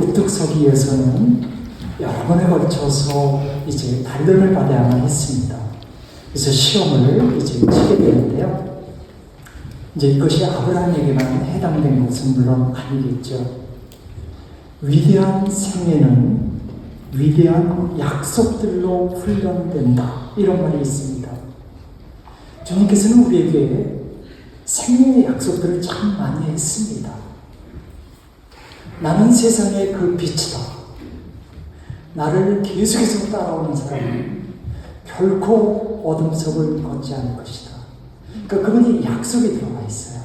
우뚝 서기 위해서는 여러 번에 걸쳐서 이제 단련을 받아야만 했습니다. 그래서 시험을 이제 치게 되는데요. 이제 이것이 아브라함에게만 해당된 것은 물론 아니겠죠. 위대한 생애는 위대한 약속들로 훈련된다. 이런 말이 있습니다. 주님께서는 우리에게 생명의 약속들을 참 많이 했습니다. 나는 세상의 그 빛이다. 나를 계속해서 따라오는 사람은 결코 어둠 속을 걷지 않을 것이다. 그러니까 그분이 약속이 들어가 있어요.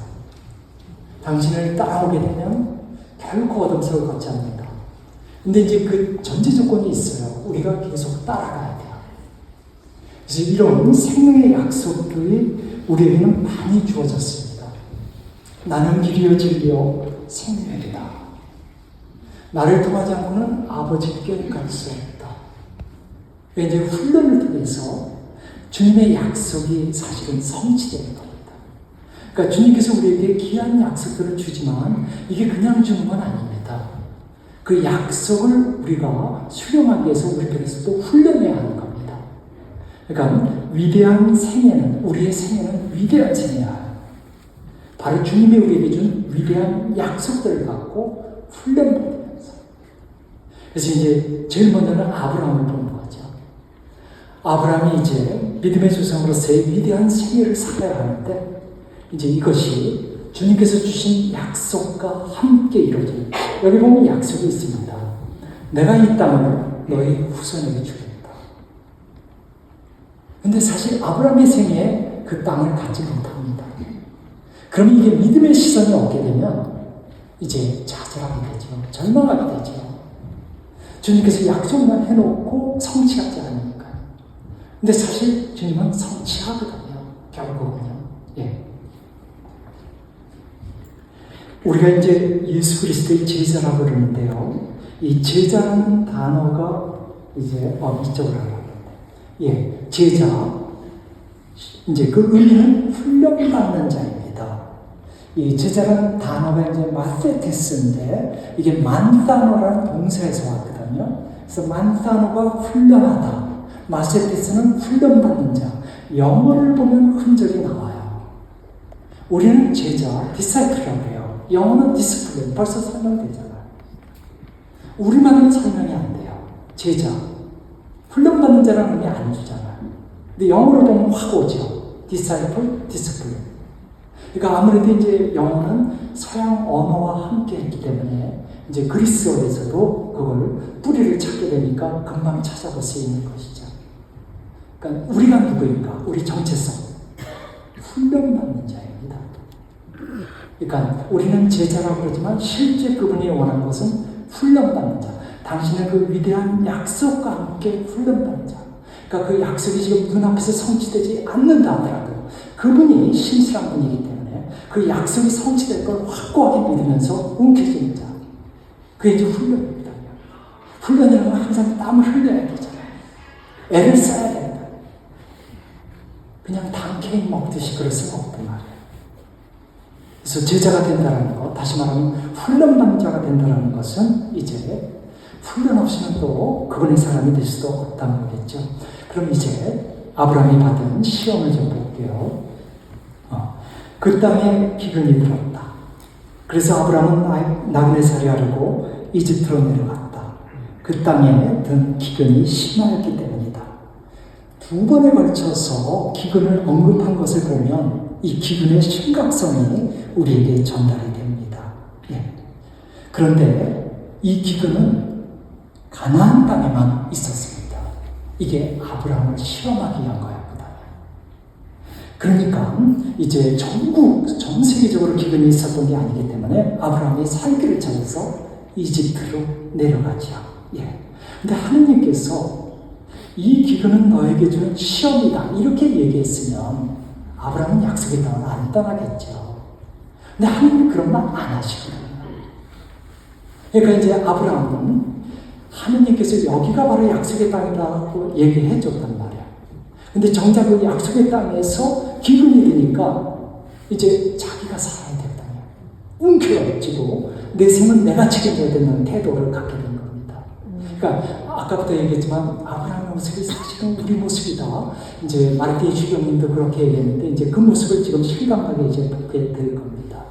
당신을 따라오게 되면 결코 어둠 속을 걷지 않는다. 근데 이제 그 전제 조건이 있어요. 우리가 계속 따라가야 돼요. 그래서 이런 생명의 약속들이 우리에게는 많이 주어졌습니다. 나는 길이요 진리요 생명이다. 나를 통하지 않고는 아버지께 갈 수 없다. 이제 훈련을 통해서 주님의 약속이 사실은 성취되는 겁니다. 그러니까 주님께서 우리에게 귀한 약속들을 주지만 이게 그냥 주는 건 아닙니다. 그 약속을 우리가 수령하기 위해서 우리들에서 또 훈련해야 하는 겁니다. 그러니까 위대한 생애는, 우리의 생애는 위대한 생애야. 바로 주님이 우리에게 준 위대한 약속들을 갖고 훈련받으면서. 그래서 이제 제일 먼저는 아브라함을 보는 거죠. 아브라함이 이제 믿음의 조상으로서의 위대한 생애를 살아야 하는데, 이제 이것이 주님께서 주신 약속과 함께 이루어집니다. 여기 보면 약속이 있습니다. 내가 이 땅을 너희 후손에게 주겠다. 근데 사실 아브라함의 생애에 그 땅을 갖지 못합니다. 그러면 이게 믿음의 시선이 없게 되면 이제 좌절하게 되죠. 절망하게 되죠. 주님께서 약속만 해놓고 성취하지 않으니까요. 근데 사실 주님은 성취하거든요. 결국은요. 예. 우리가 이제 예수 그리스도의 제자라고 그러는데요. 이 제자라는 단어가 이제 이쪽으로 하려고 하는데, 예, 제자. 이제 그 의미는 훈련받는 자입니다. 이 제자라는 단어가 이제 마세테스인데 이게 만사노라는 동사에서 왔거든요. 그래서 만사노가 훈련하다. 마세테스는 훈련받는 자. 영어를 보면 흔적이 나와요. 우리는 제자, 디사이플이라고 해요. 영어는 디스플레이, 벌써 설명되잖아요. 우리말은 설명이 안 돼요. 제자. 훈련받는 자라는 의미 안 주잖아요. 근데 영어를 보면 확 오죠. 디사이플, 디스플레이. 그러니까 아무래도 이제 영어는 서양 언어와 함께 했기 때문에 이제 그리스어에서도 그걸 뿌리를 찾게 되니까 금방 찾아볼 수 있는 것이죠. 그러니까 우리가 누구인가? 우리 정체성. 훈련받는 자입니다. 그러니까 우리는 제자라고 그러지만 실제 그분이 원하는 것은 훈련받는 자. 당신의 그 위대한 약속과 함께 훈련받는 자. 그러니까 그 약속이 지금 눈앞에서 성취되지 않는다 하더라도 그분이 신실한 분이기 때문에 그 약속이 성취될 걸 확고하게 믿으면서 움켜쥐는 자. 그게 이제 훈련입니다. 훈련이라는 건 항상 땀을 흘려야 되잖아요. 애를 써야 된다. 그냥 단케인 먹듯이 그럴 수는 없단 말이에요. 그래서 제자가 된다는 것, 다시 말하면 훈련받는 자가 된다는 것은 이제 훈련 없이는 또 그분의 사람이 될 수도 없다는 거겠죠. 그럼 이제 아브라함이 받은 시험을 좀 볼게요. 그 땅에 기근이 들었다. 그래서 아브라함은 나그네살이 하려고 이집트로 내려갔다. 그 땅에 든 기근이 심하였기 때문이다. 두 번에 걸쳐서 기근을 언급한 것을 보면 이 기근의 심각성이 우리에게 전달이 됩니다. 예. 그런데 이 기근은 가나안 땅에만 있었습니다. 이게 아브라함을 시험하기 위한 거였거든요. 그러니까 이제 전 세계적으로 기근이 있었던 게 아니기 때문에 아브라함이 살 길을 찾아서 이집트로 내려가죠. 예. 근데 하느님께서 이 기근은 너에게 주는 시험이다 이렇게 얘기했으면 아브라함은 약속의 땅을 안 떠나겠죠. 근데 하느님이 그런 말 안 하시거든요. 그러니까 이제 아브라함은 하느님께서 여기가 바로 약속의 땅이라고 얘기해 줬단 말이야. 근데 정작 그 약속의 땅에서 기근이 되니까 이제 자기가 살아야 될 땅이야. 움켜쥐고 내 생은 내가 책임져야 된다는 태도를 갖게 된 겁니다. 그러니까 아까부터 얘기했지만 아브라함의 모습이 사실은 우리 모습이다. 이제 마르티니 주경님도 그렇게 얘기했는데 이제 그 모습을 지금 실감하게 이제 보게 될 겁니다.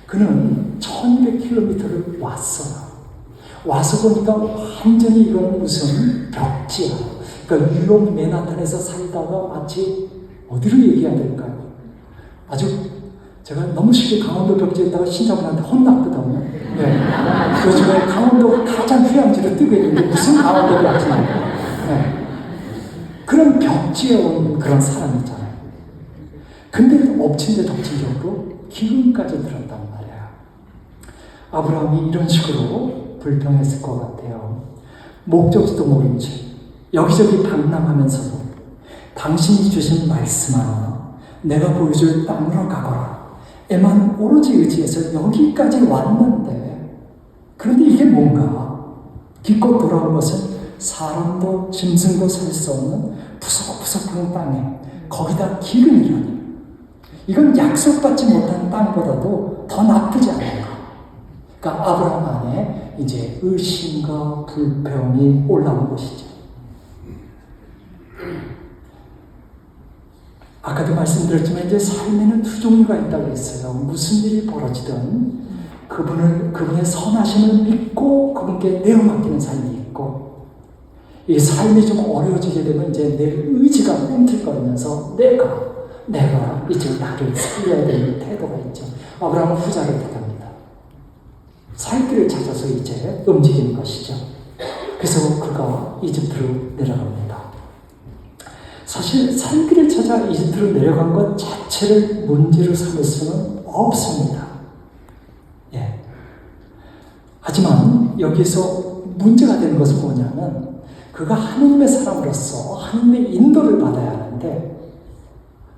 그는 1200km를 왔어요. 와서 보니까 완전히 이건 무슨 벽지야. 그러니까 뉴욕 맨하탄에서 살다가 마치 어디로 얘기해야 될까요? 아주 제가 너무 쉽게 강원도 벽지에다가 신자분한테 혼났거든요. 네. 요즘에 강원도 가장 휴양지로 뜨고 있는데 무슨 강원도 벽지냐. 네. 그런 벽지에 온 그런 사람이잖아요. 근데 엎친 데 덮친 격으로 기근까지 들었단 말이야. 아브라함이 이런 식으로 불평했을 것 같아요. 목적지도 모른 채 여기저기 방랑하면서도 당신이 주신 말씀아 내가 보여줄 땅으로 가거라 에만 오로지 의지해서 여기까지 왔는데 그런데 이게 뭔가 기껏 돌아온 것은 사람도 짐승도 살 수 없는 푸석푸석한 땅에 거기다 기근이라니 이건 약속받지 못한 땅보다도 더 나쁘지 않은가. 그러니까 아브라함 안에 이제 의심과 불평이 올라온 것이죠. 아까도 말씀드렸지만 이제 삶에는 두 종류가 있다고 했어요. 무슨 일이 벌어지든 그분의 선하심을 믿고 그분께 내어맡기는 삶이 있고 이 삶이 좀 어려워지게 되면 이제 내 의지가 꿈틀거리면서 내가 이제 나를 살려야 되는 태도가 있죠. 아브라함은 후자를 택합니다. 살 길을 찾아서 이제 움직이는 것이죠. 그래서 그가 이집트로 내려갑니다. 사실 살 길을 찾아 이집트로 내려간 것 자체를 문제로 삼을 수는 없습니다. 예. 하지만 여기서 문제가 되는 것은 뭐냐면 그가 하느님의 사람으로서 하느님의 인도를 받아야 하는데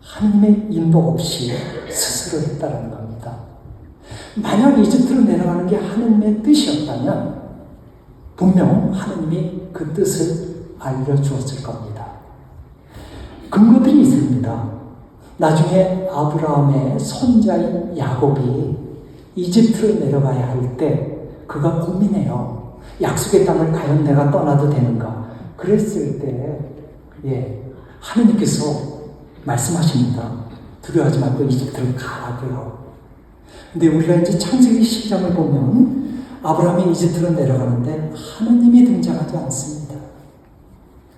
하느님의 인도 없이 스스로 했다는 겁니다. 만약 이집트로 내려가는 게 하느님의 뜻이었다면 분명 하느님이 그 뜻을 알려주었을 겁니다. 근거들이 있습니다. 나중에 아브라함의 손자인 야곱이 이집트로 내려가야 할 때 그가 고민해요. 약속의 땅을 과연 내가 떠나도 되는가? 그랬을 때 하느님께서 말씀하십니다. 두려워하지 말고 이집트로 가라고요. 근데 우리가 이제 창세기 10장을 보면 아브라함이 이집트로 내려가는데 하느님이 등장하지 않습니다.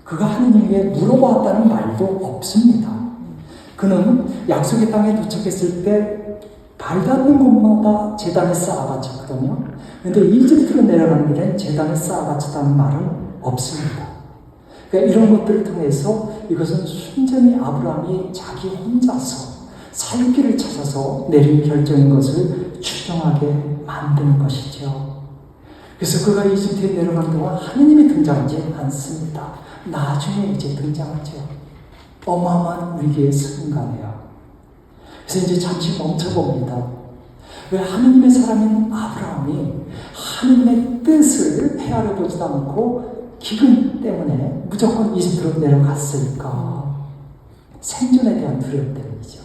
그가 하느님에게 물어봤다는 말도 없습니다. 그는 약속의 땅에 도착했을 때 발 닿는 곳마다 제단을 쌓아바쳤거든요. 그런데 이집트로 내려가는 길엔 제단을 쌓아바쳤다는 말은 없습니다. 그러니까 이런 것들을 통해서 이것은 순전히 아브라함이 자기 혼자서 살 길을 찾아서 내린 결정인 것을 추정하게 만드는 것이죠. 그래서 그가 이집트에 내려가는 동안 하느님이 등장하지 않습니다. 나중에 이제 등장하죠. 어마어마한 위기의 순간이에요. 그래서 이제 잠시 멈춰봅니다. 왜 하느님의 사람인 아브라함이 하느님의 뜻을 헤아려 보지도 않고 기근 때문에 무조건 이집트로 내려갔을까? 생존에 대한 두려움 때문이죠.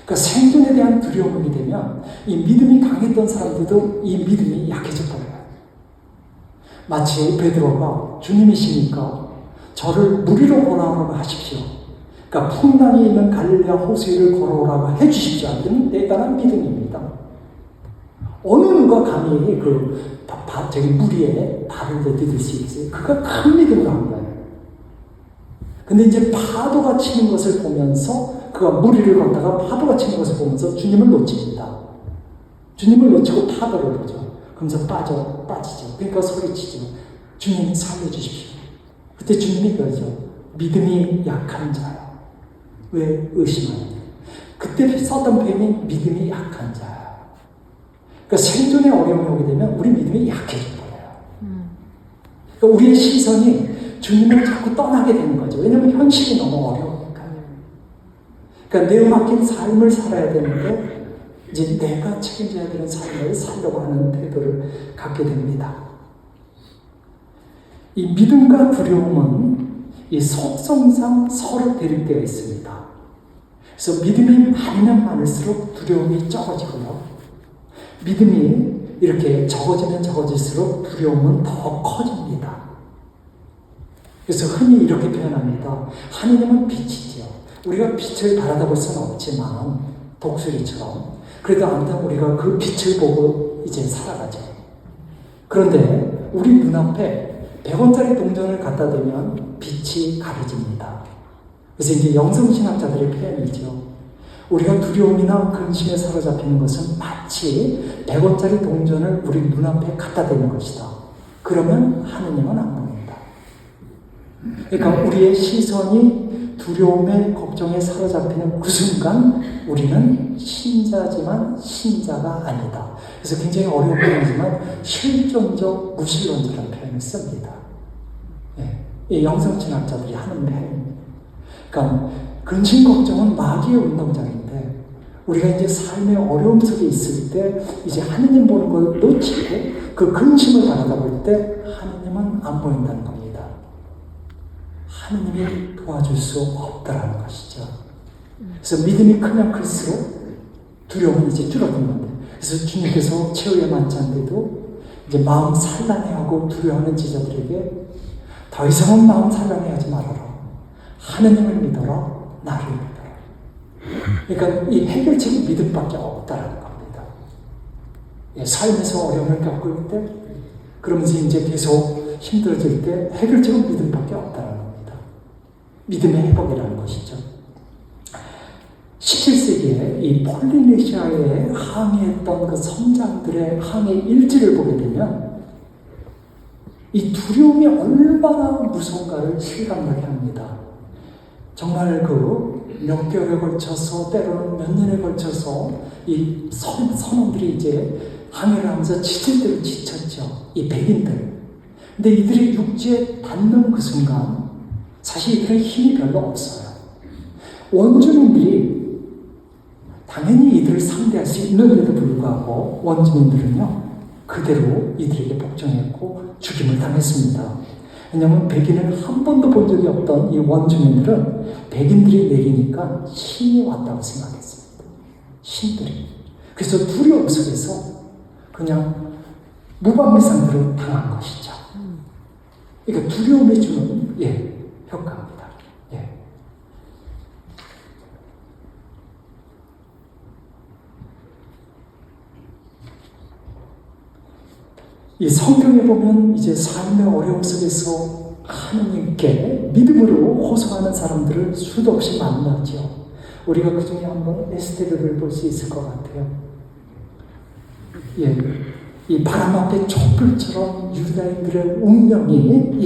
그러니까 생존에 대한 두려움이 되면 이 믿음이 강했던 사람들도 이 믿음이 약해져 버려요. 마치 베드로가 주님이시니까 저를 물 위로 걸어오라고 하십시오. 그러니까 풍랑이 있는 갈릴리아 호수 위를 걸어오라고 해주십시오. 하는 대단한 믿음입니다. 어느 누가 감히 저기 물 위에 발을 내디딜 수 있어요? 그가 큰 믿음을 한 거예요. 근데 이제 파도가 치는 것을 보면서 그가 물 위를 걷다가 파도가 치는 것을 보면서 주님을 놓칩니다. 주님을 놓치고 파도를 보죠. 그러면서 빠지죠. 그러니까 소리치죠. 주님 살려주십시오. 그때 주님이 그러죠. 믿음이 약한 자요. 왜 의심하냐. 그때 썼던 표현이 믿음이 약한 자야. 그러니까 생존에 어려움이 오게 되면 우리 믿음이 약해져 버려요. 그러니까 우리의 시선이 주님을 자꾸 떠나게 되는 거죠. 왜냐하면 현실이 너무 어려우니까. 그러니까 내어맡긴 삶을 살아야 되는데 이제 내가 책임져야 되는 삶을 살려고 하는 태도를 갖게 됩니다. 이 믿음과 두려움은 이 속성상 서로 대립되어 있습니다. 그래서 믿음이 많으면 많을수록 두려움이 적어지고요. 믿음이 이렇게 적어지면 적어질수록 두려움은 더 커집니다. 그래서 흔히 이렇게 표현합니다. 하느님은 빛이지요. 우리가 빛을 바라다 수는 없지만 독수리처럼 그래도 아무튼 우리가 그 빛을 보고 이제 살아가죠. 그런데 우리 눈앞에 100원짜리 동전을 갖다 대면 빛이 가려집니다. 그래서 이제 영성신학자들의 표현이죠. 우리가 두려움이나 근심에 사로잡히는 것은 마치 100원짜리 동전을 우리 눈앞에 갖다 대는 것이다. 그러면 하느님은 안 보인다. 그러니까 우리의 시선이 두려움에 걱정에 사로잡히는 그 순간 우리는 신자지만 신자가 아니다. 그래서 굉장히 어려운 표현이지만 실존적 무신론자라는 표현을 씁니다. 이 영성신학자들이 하는 표현입니다. 그러니까 근심 걱정은 마귀의 운동장인데 우리가 이제 삶의 어려움 속에 있을 때 이제 하느님 보는 걸 놓치고 그 근심을 바라다 볼 때 하느님은 안 보인다는 겁니다. 하느님이 도와줄 수 없다라는 것이죠. 그래서 믿음이 크면 클수록 두려움은 이제 줄어든 건데 그래서 주님께서 최후의 만찬 때도 이제 마음 산란해하고 두려워하는 제자들에게 더 이상은 마음 산란해하지 말아라. 하느님을 믿어라. 나를 믿어라. 그러니까 이 해결책이 믿음밖에 없다라는 겁니다. 삶에서 어려움을 겪을 때 그러면서 이제 계속 힘들어질 때 해결책은 믿음밖에 없다라는 겁니다. 믿음의 회복이라는 것이죠. 17세기에 이 폴리네시아에 항해했던 그 선장들의 항해 일지를 보게 되면 이 두려움이 얼마나 무서운가를 실감나게 합니다. 정말 그 몇 개월에 걸쳐서 때로는 몇 년에 걸쳐서 이 선원들이 이제 항해를 하면서 지칠대로 지쳤죠. 이 백인들. 근데 이들이 육지에 닿는 그 순간 사실 이들은 힘이 별로 없어요. 원주민들이 당연히 이들을 상대할 수 있는데도 불구하고 원주민들은요 그대로 이들에게 복종했고 죽임을 당했습니다. 왜냐하면 백인을 한 번도 본 적이 없던 이 원주민들은 백인들이 내리니까 신이 왔다고 생각했습니다. 신들이. 그래서 두려움 속에서 그냥 무방비상대로 당한 것이죠. 그러니까 두려움이 주는 효과입니다. 이 성경에 보면 이제 삶의 어려움 속에서 하느님께 믿음으로 호소하는 사람들을 수도 없이 만나죠. 우리가 그 중에 한번 에스테르를 볼 수 있을 것 같아요. 이 바람 앞에 촛불처럼 유다인들의 운명이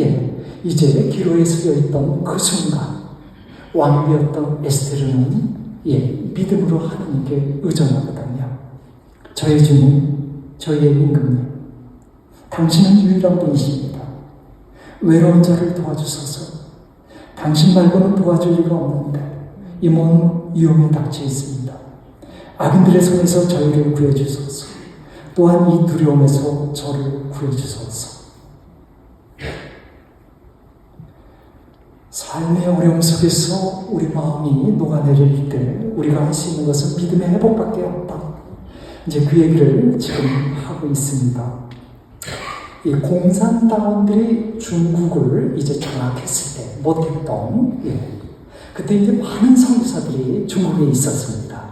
이제 기로에 서려 있던 그 순간 왕비였던 에스테르는 믿음으로 하느님께 의존하거든요. 저의 주님, 저희의 임금님, 당신은 유일한 분이십니다. 외로운 자를 도와주소서. 당신 말고는 도와줄 리가 없는데 이 먼 위험에 닥쳐 있습니다. 악인들의 손에서 저희를 구해주소서. 또한 이 두려움에서 저를 구해주소서. 삶의 어려움 속에서 우리 마음이 녹아내릴 때 우리가 할 수 있는 것은 믿음의 회복밖에 없다. 이제 그 얘기를 지금 하고 있습니다. 이 공산당원들이 중국을 이제 장악했을 때 못했던 그때 이제 많은 선교사들이 중국에 있었습니다.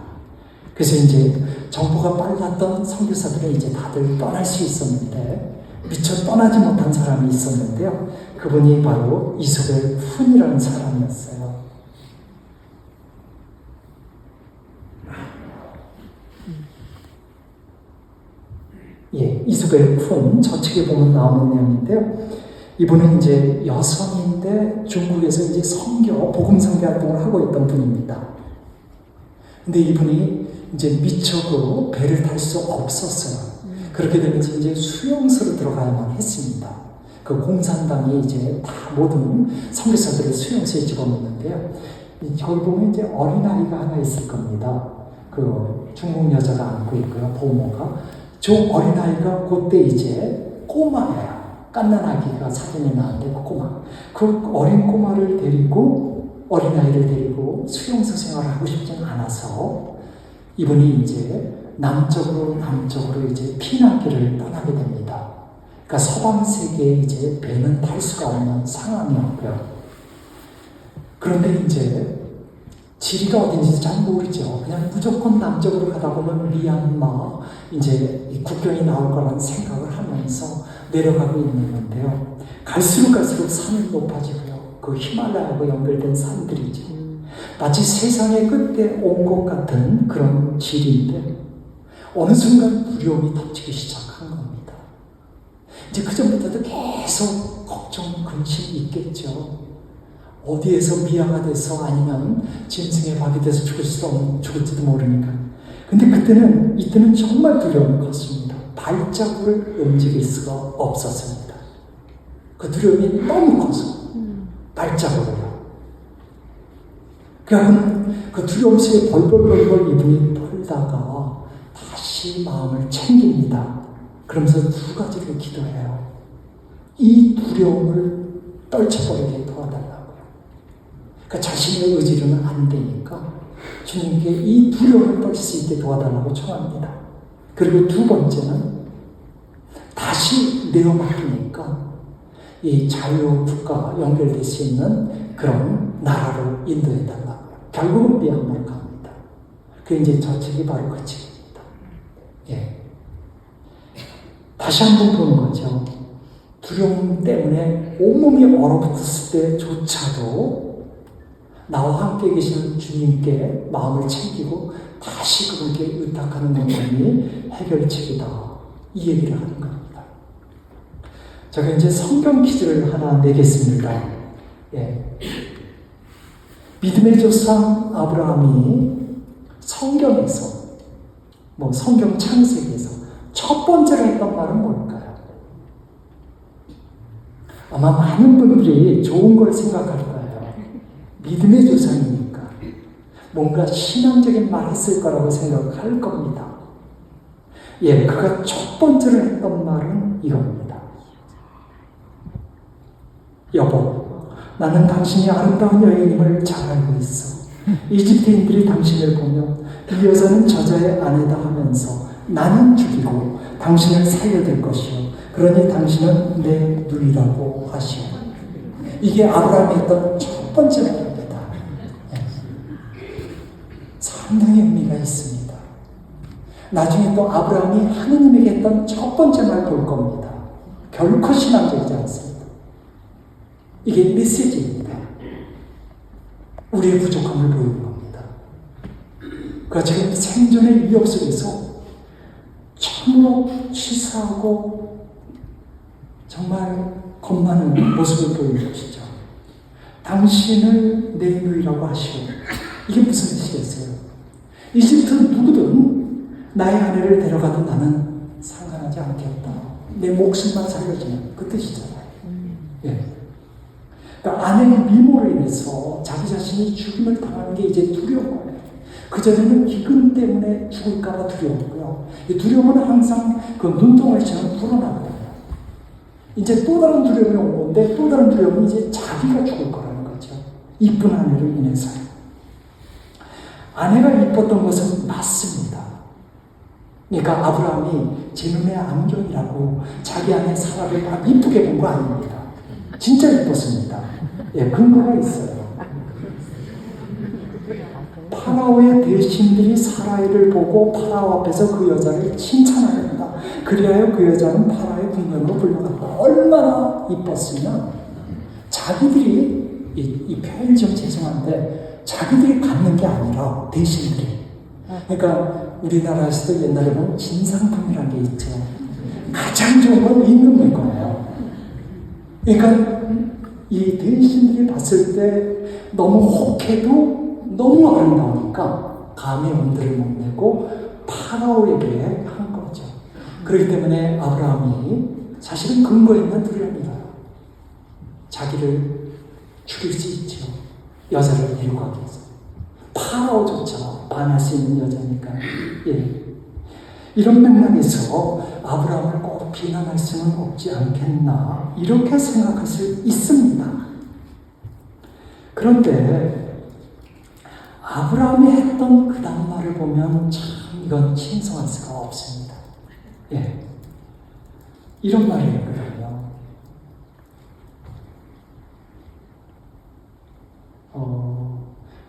그래서 이제 정보가 빨랐던 선교사들은 이제 다들 떠날 수 있었는데 미처 떠나지 못한 사람이 있었는데요. 그분이 바로 이소벨 훈이라는 사람이었어요. 이소벨 훈, 저측에 보면 나오는 내용인데요. 이분은 이제 여성인데 중국에서 이제 복음 선교 활동을 하고 있던 분입니다. 근데 이분이 이제 미처 그 배를 탈 수 없었어요. 그렇게 되면서 이제 수용소로 들어가야만 했습니다. 그 공산당이 이제 다 모든 선교사들을 수용소에 집어넣는데요. 저기 보면 이제 어린아이가 하나 있을 겁니다. 그 중국 여자가 안고 있고요, 보모가. 저 어린아이가 그때 이제 꼬마예요. 갓난아기가 사진에 나왔는데 그 어린 꼬마를 데리고 어린아이를 데리고 수용소 생활을 하고 싶지 않아서 이분이 이제 남쪽으로 이제 피난길을 떠나게 됩니다. 그러니까 서방 세계에 이제 배는 탈 수가 없는 상황이었고요. 그런데 이제 지리가 어딘지 잘 모르죠. 그냥 무조건 남쪽으로 가다 보면 미얀마 이제 이 국경이 나올 거라는 생각을 하면서 내려가고 있는 건데요. 갈수록 산이 높아지고요. 그 히말라야하고 연결된 산들이죠. 마치 세상의 끝에 온 것 같은 그런 지리인데 어느 순간 두려움이 덮치기 시작한 겁니다. 이제 그 전부터도 계속 걱정, 근심이 있겠죠. 어디에서 미아가 돼서 아니면 짐승의 밥이 돼서 죽을지도 모르니까. 근데 이때는 정말 두려움이 컸습니다. 발자국을 움직일 수가 없었습니다. 그 두려움이 너무 커서 발자국을요. 그 두려움 속에 벌벌벌 이분이 떨다가 다시 마음을 챙깁니다. 그러면서 두 가지를 기도해요. 이 두려움을 떨쳐버리게 도와달라고요. 그러니까 자신의 의지로는 안 되니까 주님께 이 두려움을 떨칠 수 있게 도와달라고 청합니다. 그리고 두 번째는 다시 내어 맡기니까 이 자유국가가 연결될 수 있는 그런 나라로 인도해달라고요. 결국은 미얀마로 갑니다. 그게 이제 저 책이 바로 그 책입니다. 예. 다시 한번 보는 거죠. 두려움 때문에 온몸이 얼어붙었을 때조차도 나와 함께 계시는 주님께 마음을 챙기고 다시 그분께 의탁하는 것만이 해결책이다. 이 얘기를 하는 겁니다. 제가 이제 성경 퀴즈를 하나 내겠습니다. 예. 믿음의 조상 아브라함이 성경에서, 성경 창세기에서 첫 번째로 했던 말은 뭘까요? 아마 많은 분들이 좋은 걸 생각할 거예요. 믿음의 조상이니까 뭔가 신앙적인 말 했을 거라고 생각할 겁니다. 예, 그가 첫 번째로 했던 말은 이겁니다. 여보, 나는 당신이 아름다운 여인임을 잘 알고 있어. 이집트인들이 당신을 보며 이 여자는 저자의 아내다 하면서 나는 죽이고 당신을 살려둘 것이요. 그러니 당신은 내 누이라고 하시오. 이게 아브라함이 했던 첫 번째 말입니다. 상당히 의미가 있습니다. 나중에 또 아브라함이 하느님에게 했던 첫 번째 말 볼 겁니다. 결코 신앙적이지 않습니다. 이게 메시지입니다. 우리의 부족함을 보이는 겁니다. 그가 지금 생존의 위협 속에서 참으로 치사하고 정말 겁나는 모습을 보이는 것이죠. 당신을 내 누이라고 하시오. 이게 무슨 뜻이겠어요? 이집트 누구든 나의 아내를 데려가도 나는 상관하지 않겠다. 내 목숨만 살려주는 그 뜻이잖아요. 예. 그러니까 아내의 미모로 인해서 자기 자신이 죽임을 당하는 게 이제 두려운 거예요. 그전에는 기근 때문에 죽을까봐 두려웠고요. 이 두려움은 항상 그 눈동을처럼 불어나거든요. 이제 또 다른 두려움이 온 건데 또 다른 두려움은 이제 자기가 죽을 거라는 거죠. 이쁜 아내로 인해서요. 아내가 이뻤던 것은 맞습니다. 그러니까 아브라함이 제 눈의 안경이라고 자기 아내 사라를 막 이쁘게 본 거 아닙니다. 진짜 이뻤습니다. 예, 근거가 있어요. 파라오의 대신들이 사라이를 보고 파라오 앞에서 그 여자를 칭찬하였다. 그리하여 그 여자는 파라오의 궁녀로 불려갔다. 얼마나 이뻤으면 자기들이 이 표현이 좀 죄송한데 자기들이 갖는 게 아니라 대신들이. 그러니까 우리나라에서도 옛날에 보면 진상품이라는 게 있죠. 가장 좋은 건 임금인 거예요. 그러니까 이 대신들이 봤을 때 너무 혹해도 너무 아름다우니까 감히 엄두를 못 내고 파라오에게 한 거죠. 그렇기 때문에 아브라함이 사실은 근거 있는 두려움이에요. 자기를 죽일 수 있죠. 여자를 데려가기 위해서. 파라오조차 반할 수 있는 여자니까. 예. 이런 맥락에서 아브라함을 꼭 비난할 수는 없지 않겠나 이렇게 생각할 수 있습니다. 그런데 아브라함이 했던 그 다음 말을 보면 참 이건 칭송할 수가 없습니다. 예. 이런 말이 있거든요.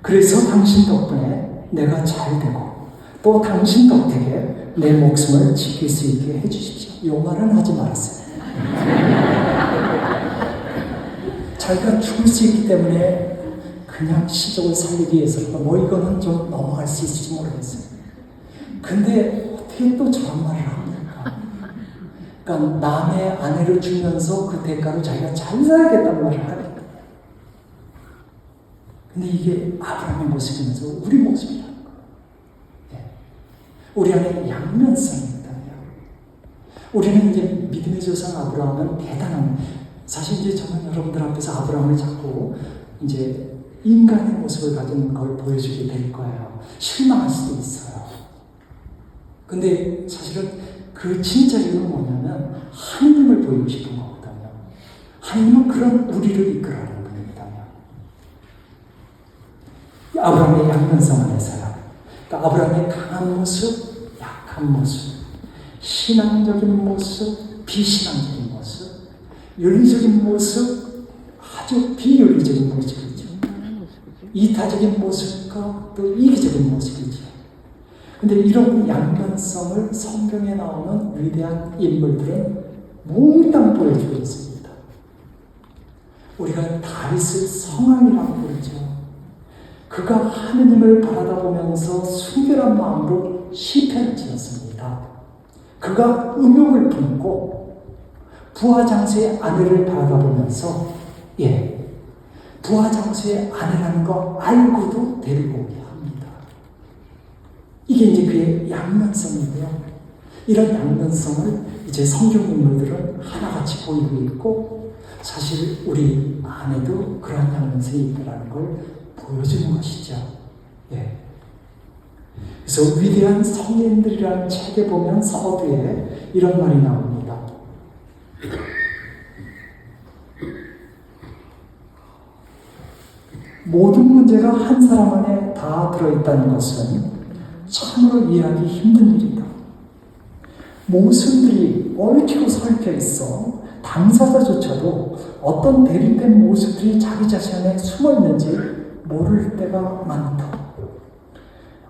그래서 당신 덕분에 내가 잘 되고 또 당신 덕택에 내 목숨을 지킬 수 있게 해주십시오. 이 말은 하지 말았어요. 자기가 죽을 수 있기 때문에 그냥 시족을 살리기 위해서 뭐 이거는 좀 넘어갈 수 있을지 모르겠어요. 근데 어떻게 또 저런 말을 합니까? 그러니까 남의 아내를 주면서 그 대가로 자기가 잘 살아야겠다는 말을 하니까. 근데 이게 아브라함의 모습이면서 우리 모습이라는 거예요. 네. 우리 안에 양면성이 있다면 우리는 이제 믿음의 조상 아브라함은 대단한, 사실 이제 저는 여러분들 앞에서 아브라함을 자꾸 이제 인간의 모습을 가진 걸 보여주게 될 거예요. 실망할 수도 있어요. 근데 사실은 그 진짜 이유는 뭐냐면 하나님을 보이고 싶은 거거든요. 하나님은 그런 우리를 이끌어가는 분이거든요. 아브라함의 양면성 안에서요. 그러니까 아브라함의 강한 모습, 약한 모습, 신앙적인 모습, 비신앙적인 모습, 윤리적인 모습, 아주 비윤리적인 모습이죠. 이타적인 모습과 또 이기적인 모습이죠. 근데 이런 양면성을 성경에 나오는 위대한 인물들은 몽땅 보여주고 있습니다. 우리가 다윗을 성왕이라고 부르죠. 그가 하느님을 바라다보면서 순결한 마음으로 시편을 지었습니다. 그가 음욕을 품고 부하장수의 아내를 바라다보면서 부하장수의 아내라는 거 알고도 데리고 오게 합니다. 이게 이제 그의 양면성이고요. 이런 양면성을 이제 성경 인물들은 하나같이 보이고 있고, 사실 우리 안에도 그러한 양면성이 있다는 걸 보여주는 것이죠. 예. 그래서 위대한 성인들이라는 책에 보면 서두에 이런 말이 나옵니다. 모든 문제가 한 사람 안에 다 들어있다는 것은 참으로 이해하기 힘든 일이다. 모습들이 얽히고 설켜 있어 당사자조차도 어떤 대립된 모습들이 자기 자신 안에 숨어 있는지 모를 때가 많다.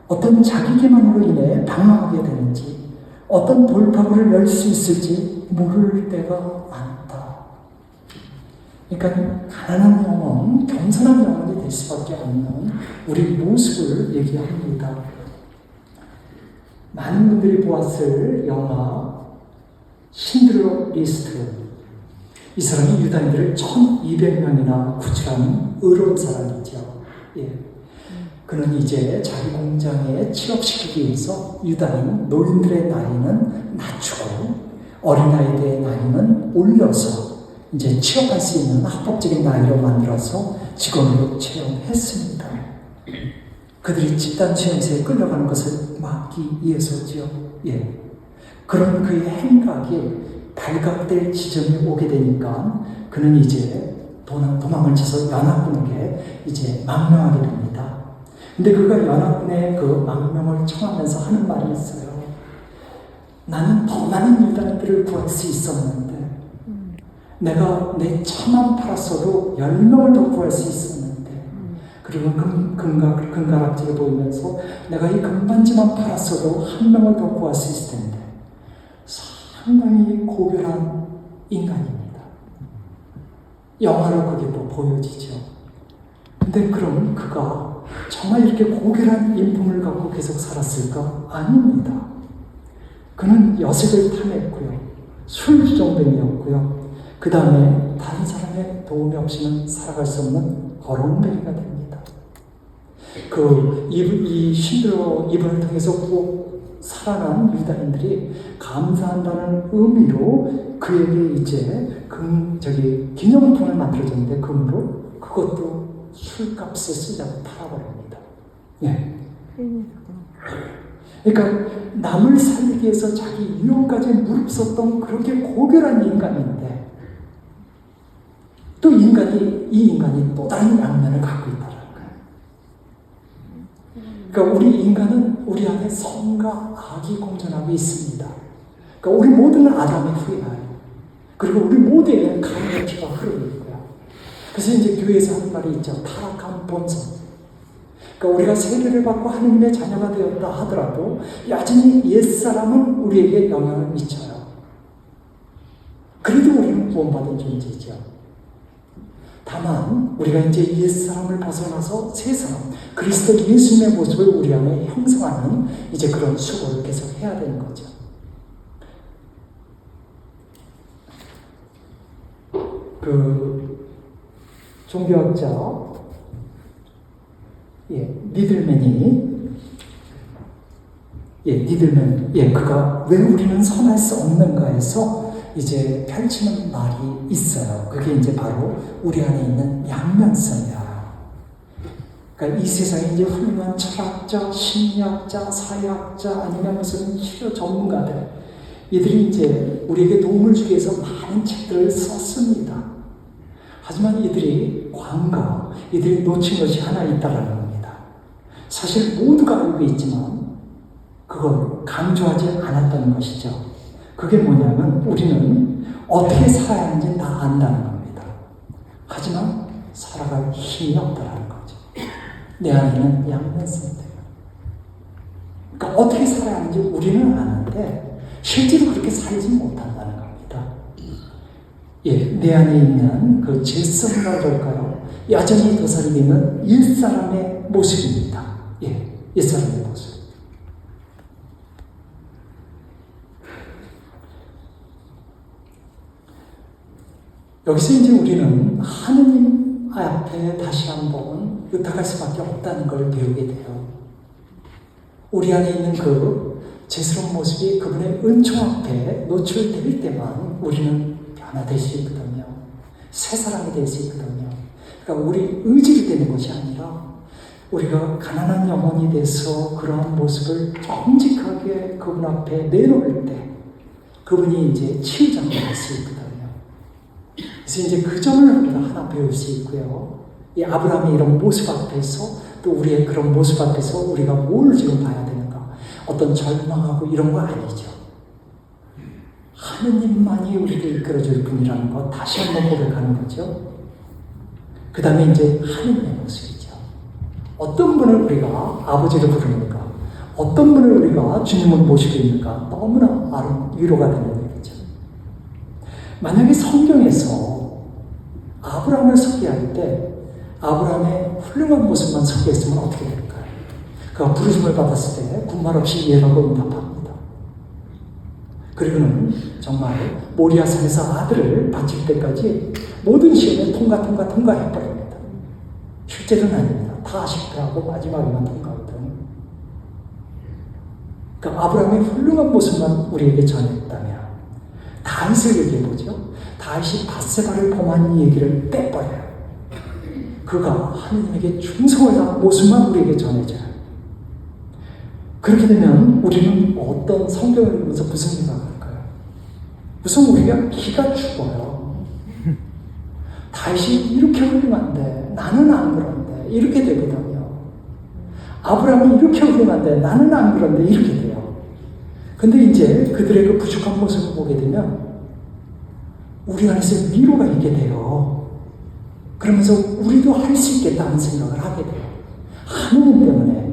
어떤 자기 기만으로 인해 방황하게 되는지, 어떤 돌파구를 열 수 있을지 모를 때가 많다. 그러니까 가난한 영혼, 겸손한 영혼이 될 수밖에 없는 우리 모습을 얘기합니다. 많은 분들이 보았을 영화 신드러 리스트. 이 사람이 유다인들을 1200명이나 구출하는 의로운 사람이죠. 예. 그는 이제 자기 공장에 취업시키기 위해서 유다인 노인들의 나이는 낮추고 어린아이들의 나이는 올려서 이제 취업할 수 있는 합법적인 나이로 만들어서 직원으로 채용했습니다. 그들이 집단 채용소에 끌려가는 것을 막기 위해서지요. 예. 그런 그의 행각이 발각될 지점이 오게 되니까 그는 이제 도망을 쳐서 연합군에게 이제 망명하게 됩니다. 근데 그가 연합군의 그 망명을 청하면서 하는 말이 있어요. 나는 더 많은 유다인들을 구할 수 있었는데, 내가 내 차만 팔았어도 10명을 더 구할 수 있었는데, 그리고 금가락지를 보이면서 내가 이 금반지만 팔았어도 1명을 더 구할 수 있을 텐데, 상당히 고결한 인간입니다. 영화로 그게 또 보여지죠. 근데 그럼 그가 정말 이렇게 고결한 인품을 갖고 계속 살았을까? 아닙니다. 그는 여색을 탐했고요. 술주정뱅이였고요. 그 다음에 다른 사람의 도움이 없이는 살아갈 수 없는 거렁뱅이가 됩니다. 이 신드러 이분을 통해서 꼭 살아난 유다인들이 감사한다는 의미로 그에게 이제 기념품을 만들어줬는데 금으로 그것도 술값에 쓰자고 팔아버립니다. 예. 그러니까 남을 살리기 위해서 자기 유혹까지 무릅썼던 그렇게 고결한 인간인데, 또 이 인간이 또 다른 양면을 갖고 있다는 거예요. 그러니까 우리 인간은 우리 안에 선과 악이 공존하고 있습니다. 그러니까 우리 모두는 아담의 후예예요. 그리고 우리 모두에는 가인의 피가 흐르고 있고요. 그래서 이제 교회에서 하는 말이 있죠. 타락한 본성. 그러니까 우리가 세례를 받고 하느님의 자녀가 되었다 하더라도 여전히 옛사람은 우리에게 영향을 미쳐요. 그래도 우리는 구원받은 존재죠. 다만 우리가 이제 옛사람을 벗어나서 새사람, 그리스도 예수님의 모습을 우리 안에 형성하는 이제 그런 수고를 계속 해야 되는 거죠. 그 종교학자 니들맨이 그가 왜 우리는 선할 수 없는가 해서 이제 펼치는 말이 있어요. 그게 이제 바로 우리 안에 있는 양면성이야. 그러니까 이 세상에 이제 훌륭한 철학자, 심리학자, 사회학자 아니면 무슨 치료 전문가들 이들이 이제 우리에게 도움을 주기 위해서 많은 책들을 썼습니다. 하지만 이들이 놓친 것이 하나 있다라는 겁니다. 사실 모두가 알고 있지만 그걸 강조하지 않았다는 것이죠. 그게 뭐냐면 우리는 어떻게 살아야 하는지 다 안다는 겁니다. 하지만 살아갈 힘이 없다는 거죠. 내 안에는 양면성 때문에. 그러니까 어떻게 살아야 하는지 우리는 아는데 실제로 그렇게 살지 못한다는 겁니다. 내 안에 있는 그 죄성이라고 할까요? 여전히 도사리고 있는 옛사람의 모습입니다. 옛사람의 모습. 여기서 이제 우리는 하느님 앞에 다시 한번 의탁할 수밖에 없다는 걸 배우게 돼요. 우리 안에 있는 그 죄스러운 모습이 그분의 은총 앞에 노출될 때만 우리는 변화될 수 있거든요. 새 사람이 될 수 있거든요. 그러니까 우리 의지로 되는 것이 아니라 우리가 가난한 영혼이 돼서 그러한 모습을 정직하게 그분 앞에 내놓을 때 그분이 이제 치유자가 될 수 있거든요. 그래서 이제 그 점을 우리가 하나 배울 수 있고요. 이 아브라함의 이런 모습 앞에서 또 우리의 그런 모습 앞에서 우리가 뭘 지금 봐야 되는가? 어떤 절망하고 이런 거 아니죠. 하느님만이 우리를 이끌어줄 분이라는 거 다시 한번 고백하는 거죠. 그 다음에 이제 하느님의 모습이죠. 어떤 분을 우리가 아버지로 부르는가? 어떤 분을 우리가 주님을 모시고 있는가? 너무나 위로가 되는 얘기죠. 만약에 성경에서 아브라함을 소개할 때 아브라함의 훌륭한 모습만 소개했으면 어떻게 될까요? 그가 부르심을 받았을 때 군말 없이 예라고 응답합니다. 그리고는 정말 모리아산에서 아들을 바칠 때까지 모든 시험에 통과해버립니다. 실제로는 아닙니다. 다 실패하고 마지막에만 통과하거든요. 그러니까 아브라함의 훌륭한 모습만 우리에게 전했다면 다윗을 얘기해보죠. 다윗이 밧세바를 범한 얘기를 빼버려요. 그가 하느님에게 충성을 다한 모습만 우리에게 전해져요. 그렇게 되면 우리는 어떤 성경을 읽으면서 무슨 생각할까요? 우선 우리가 기가 죽어요. 다윗이 이렇게 훌륭한데 나는 안 그런데 이렇게 되거든요. 아브라함이 이렇게 훌륭한데 나는 안 그런데 이렇게 돼요. 근데 이제 그들의 그 부족한 모습을 보게 되면 우리 안에서 위로가 있게 돼요. 그러면서 우리도 할 수 있겠다는 생각을 하게 돼요. 하느님 때문에.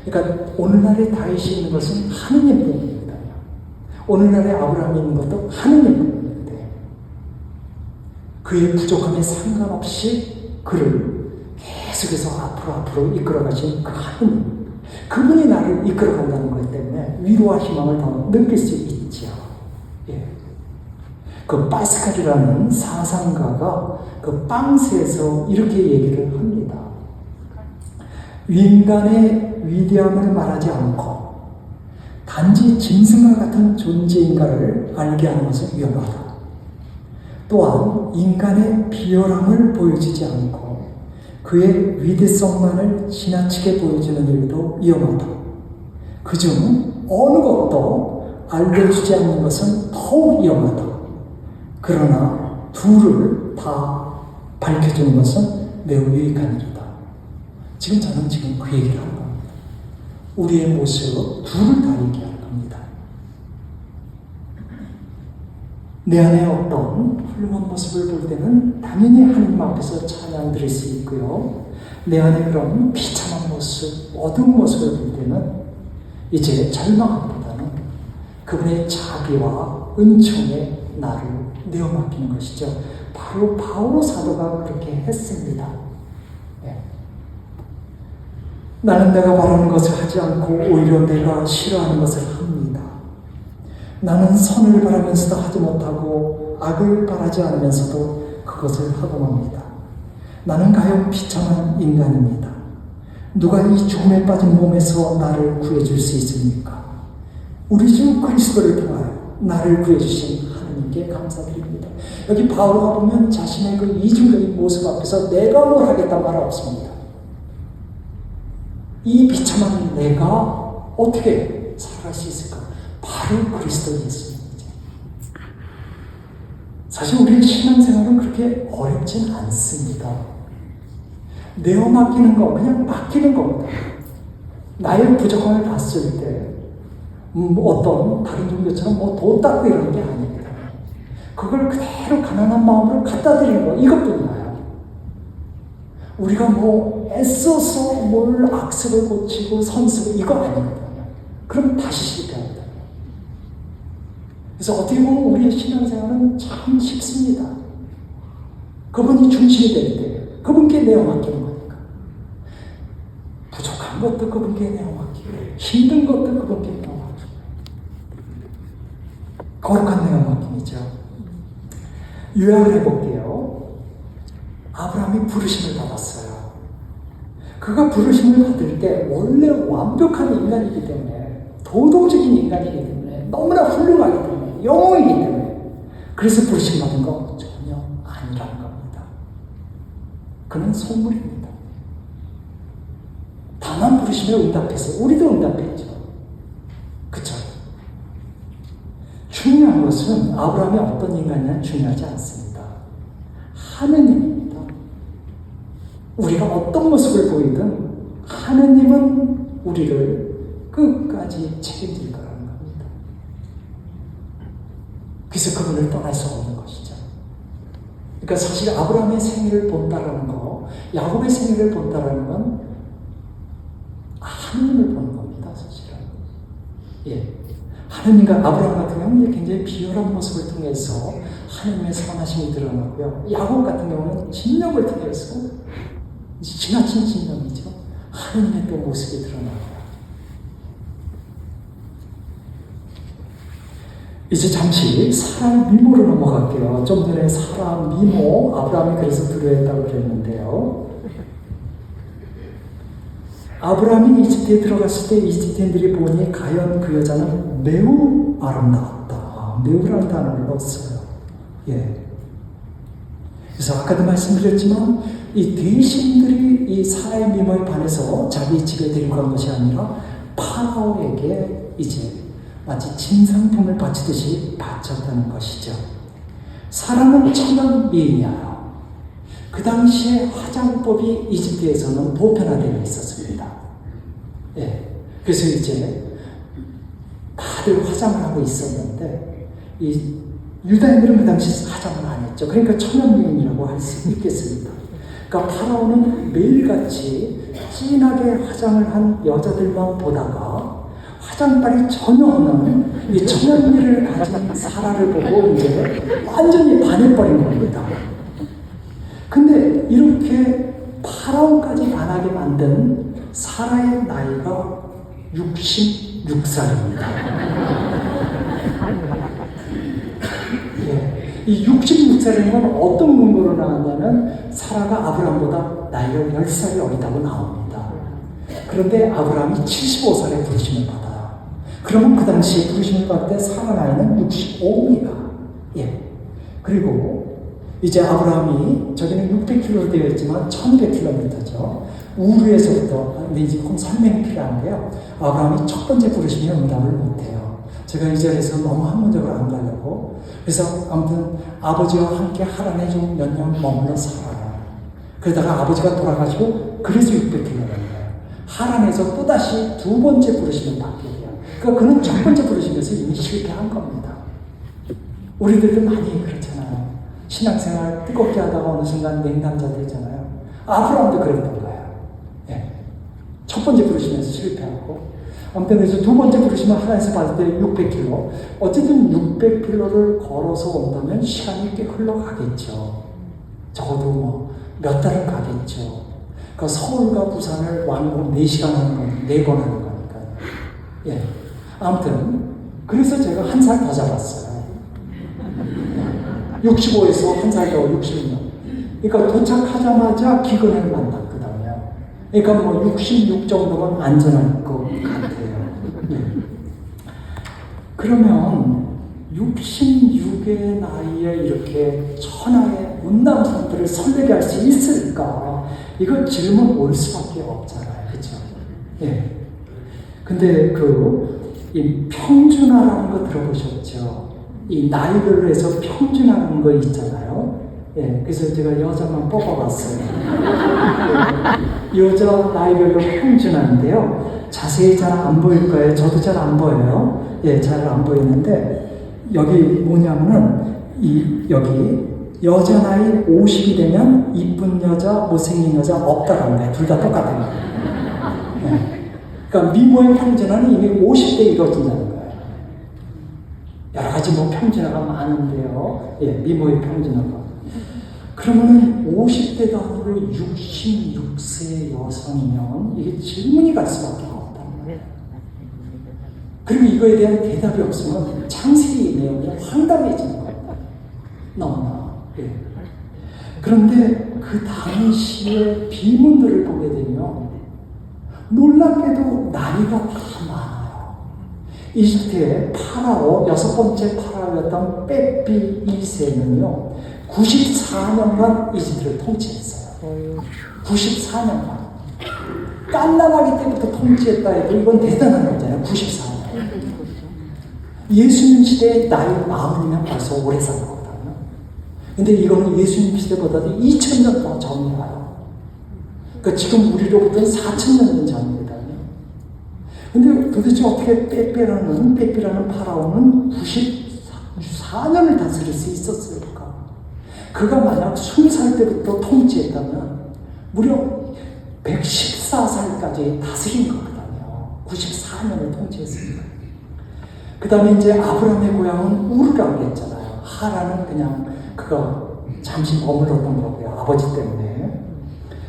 그러니까 오늘날의 다윗이 있는 것은 하느님 때문입니다. 오늘날의 아브라함이 있는 것도 하느님 때문입니다. 그의 부족함에 상관없이 그를 계속해서 앞으로 이끌어가신 그 하느님. 그분이 나를 이끌어간다는 것 때문에 위로와 희망을 더 느낄 수 있죠. 그 파스칼이라는 사상가가 그 빵세에서 이렇게 얘기를 합니다. 인간의 위대함을 말하지 않고 단지 짐승과 같은 존재인가를 알게 하는 것은 위험하다. 또한 인간의 비열함을 보여주지 않고 그의 위대성만을 지나치게 보여주는 일도 위험하다. 그중 어느 것도 알려주지 않는 것은 더욱 위험하다. 그러나 둘을 다 밝혀주는 것은 매우 유익한 일이다. 지금 저는 그 얘기를 한 겁니다. 우리의 모습 둘을 다 얘기하는 겁니다. 내 안에 어떤 훌륭한 모습을 볼 때는 당연히 하나님 앞에서 찬양 드릴 수 있고요. 내 안에 그런 비참한 모습, 어두운 모습을 볼 때는 이제 절망보다는 그분의 자비와 은총에 나를 내어 맡기는 것이죠. 바로 바오로 사도가 그렇게 했습니다. 나는 내가 바라는 것을 하지 않고 오히려 내가 싫어하는 것을 합니다. 나는 선을 바라면서도 하지 못하고 악을 바라지 않으면서도 그것을 하고 맙니다. 나는 가요 비참한 인간입니다. 누가 이 죽음에 빠진 몸에서 나를 구해줄 수 있습니까? 우리 주 그리스도를 통하여 나를 구해주신 하나님께 감사드립니다. 여기 바오로가 보면 자신의 그 이중적인 모습 앞에서 내가 뭘 하겠다는 말 없습니다. 이 비참한 내가 어떻게 살아갈 수 있을까? 바로 그리스도 예수님이죠. 사실 우리의 신앙생활은 그렇게 어렵진 않습니다. 내어 맡기는 거, 그냥 맡기는 겁니다. 나의 부족함을 봤을 때 어떤 다른 종교처럼 돈 닦고 이러는 게 아닙니다. 그걸 그대로 가난한 마음으로 갖다 드리는 거, 이것뿐이에요. 우리가 애써서 뭘 악습을 고치고 선습을, 이거 아니거든요. 그럼 다시 실패합니다. 그래서 어떻게 보면 우리의 신앙생활은 참 쉽습니다. 그분이 중심이 될 때 그분께 내어 맡기는 거니까. 부족한 것도 그분께 내어 맡기고 힘든 것도 그분께 내어 맡기고. 거룩한 내어 맡김이죠. 요약을 해볼게요. 아브라함이 부르심을 받았어요. 그가 부르심을 받을 때 원래 완벽한 인간이기 때문에, 도덕적인 인간이기 때문에, 너무나 훌륭하기 때문에, 영웅이기 때문에, 그래서 부르심 받은 거 전혀 아니라는 겁니다. 그는 속물입니다. 다만 부르심에 응답했어요. 우리도 응답했죠. 그쵸? 중요한 것은 아브라함이 어떤 인간이냐는 중요하지 않습니다. 하느님입니다. 우리가 어떤 모습을 보이든 하느님은 우리를 끝까지 책임질 거라는 겁니다. 그래서 그분을 떠날 수 없는 것이죠. 그러니까 사실 아브라함의 생애를 본다라는 거, 야곱의 생애를 본다라는 건 하느님을 보는 겁니다, 사실은. 예. 하느님과 아브라함 같은 경우는 굉장히 비열한 모습을 통해서 하느님의 선하심이 드러나고요. 야곱 같은 경우는 진영을 통해서 지나친 진영이죠. 하느님의 또 모습이 드러나고요. 이제 잠시 사람 미모로 넘어갈게요. 좀 전에 사람 미모, 아브라함이 그래서 두려워했다고 그랬는데요. 아브라함이 이집트에 들어갔을 때 이집트인들이 보니 과연 그 여자는 매우 아름다웠다. 매우라는 단어를 넣었어요. 예. 그래서 아까도 말씀드렸지만 이 대신들이 이 사라의 미모에 반해서 자기 집에 데리고 간 것이 아니라 파라오에게 이제 마치 진상품을 바치듯이 바쳤다는 것이죠. 사람은 천연 미인이에요. 그 당시에 화장법이 이집트에서는 보편화되어 있었습니다. 예. 그래서 이제 다들 화장을 하고 있었는데 이 유다인들은 그 당시 화장을 안 했죠. 그러니까 천연미인이라고 할 수 있겠습니다. 그러니까 파라오는 매일같이 진하게 화장을 한 여자들만 보다가 화장빨이 전혀 없는 이 천연미를 가진 사라를 보고 이제 완전히 반해버린 겁니다. 근데 이렇게 파라오까지 반하게 만든 사라의 나이가 66살입니다. 예, 이 66살이라는 건 어떤 근거로 나왔냐면 사라가 아브라함보다 나이가 10살이 어리다고 나옵니다. 그런데 아브라함이 75살에 부르심을 받아요. 그러면 그 당시에 부르심을 받을 때 사라 나이는 65입니다. 예. 그리고 이제 아브라함이 저기는 600km 되어 있지만 1200km죠. 우르에서부터, 근데 이제 조금 설명이 필요한데요. 아브라함이 첫 번째 부르심에 응답을 못해요. 제가 이 자리에서 너무 학문적으로 안 가려고. 그래서 아무튼 아버지와 함께 하란에 좀 몇 년 머물러 살아요. 그러다가 아버지가 돌아가시고 그래서 600km라는 거예요. 하란에서 또다시 두 번째 부르심을 받게 돼요. 그러니까 그는 첫 번째 부르심에서 이미 실패한 겁니다. 우리들도 많이 그렇잖아요. 신앙생활 뜨겁게 하다가 어느 순간 냉담자 되잖아요. 아브라함도 그랬던 거예요. 예. 첫 번째 부르심에서 실패하고, 아무튼 그래서 두 번째 부르심을 하나에서 받을 때 600km. 어쨌든 600km를 걸어서 온다면 시간이 꽤 흘러가겠죠. 적어도 뭐 몇 달은 가겠죠. 그러니까 서울과 부산을 왕복 4시간 하는 건 4번 하는 거니까요. 예. 아무튼 그래서 제가 한 살 더 잡았어요. 65에서 한 살 더 66. 그러니까 도착하자마자 기근을 만났거든요. 그러니까 뭐 66 정도면 안전할 것 같아요. 네. 그러면 66의 나이에 이렇게 천하의 문남성들을 설레게 할 수 있을까? 이거 질문 올 수밖에 없잖아요. 그렇죠? 예. 근데 이 평준화라는 거 들어보셨죠? 이 나이별로 해서 평준화라는 거 있잖아요. 예, 그래서 제가 여자만 뽑아봤어요. 예, 여자 나이별로 평준화인데요. 자세히 잘 안 보일 거예요. 저도 잘 안 보여요. 예, 잘 안 보이는데 여기 뭐냐면은 여기 여자 나이 50이 되면 이쁜 여자, 못생긴 여자 없다라는 거예요. 둘 다 똑같아요. 예. 그러니까 미모의 평준화는 이미 50대 이루어진다는 거예요. 여러 가지 뭐 평준화가 많은데요. 예, 미모의 평준화가. 그러면 50대 단위로 66세 여성이면 이게 질문이 갈 수밖에 없다는 거예요. 그리고 이거에 대한 대답이 없으면 창세기 내용이 황당해지는 겁니다. 너무나. 예. 그런데 그 당시의 비문들을 보게 되면 놀랍게도 나이가 다 많아요. 이집트의 파라오, 6번째 파라오였던 빼삐 2세는요, 94년간 이집트를 통치했어요. 94년간. 깐나나기 때부터 통치했다 해도 이건 대단한 거잖아요. 94년. 예수님 시대에 나이 40이면 벌써 오래 산 거거든요. 근데 이거는 예수님 시대보다도 2000년 더 전이에요. 그러니까 지금 우리로부터는 4000년 전이거든요. 근데 도대체 어떻게 빼삐라는 파라오는 94년을 다스릴 수 있었을까? 그가 만약 20살 때부터 통치했다면 무려 114살까지 다스린 거거든요. 94년을 통치했습니다. 그 다음에 이제 아브라함의 고향은 우르라고 했잖아요. 하란은 그냥 그가 잠시 머물렀던 거고요. 아버지 때문에.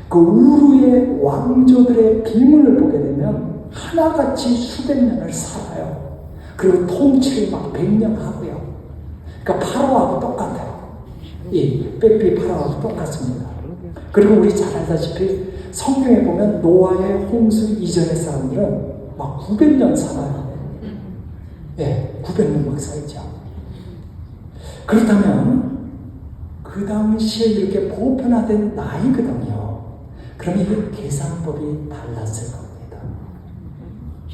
그 우르의 왕조들의 비문을 보게 되면 하나같이 수백 년을 살아요. 그리고 통치를 막 100년 하고요. 그러니까 파라오하고 똑같아요. 이 빼삐 파라오하고 똑같습니다. 그리고 우리 잘 알다시피 성경에 보면 노아의 홍수 이전의 사람들은 막 900년 살아요. 예, 900년 막 살죠. 그렇다면 그 당시에 이렇게 보편화된 나이거든요. 그러면 이게 계산법이 달랐을 겁니다.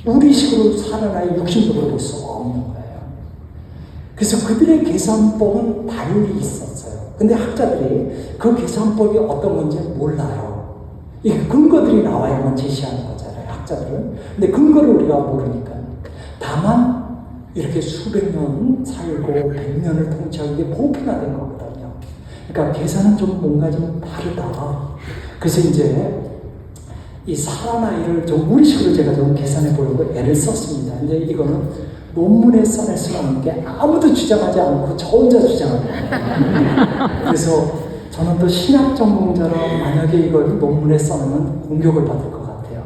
우리 식으로 사는 나이 60으로 볼 수 없는 거예요. 그래서 그들의 계산법은 달리 있었어요. 근데 학자들이 그 계산법이 어떤 건지 몰라요. 이게 근거들이 나와야만 제시하는 거잖아요, 학자들은. 근데 근거를 우리가 모르니까. 다만 이렇게 수백 년 살고 100년을 통치하는 게 보편화된 거거든요. 그러니까 계산은 좀 뭔가 좀 다르다. 그래서 이제 이 사람 나이를 좀 우리식으로 제가 좀 계산해 보려고 애를 썼습니다. 근데 이거는 논문에 써낼 수가 없는 게 아무도 주장하지 않고 저 혼자 주장하는 거예요. 그래서 저는 또 신학 전공자라 만약에 이걸 논문에 써내면 공격을 받을 것 같아요.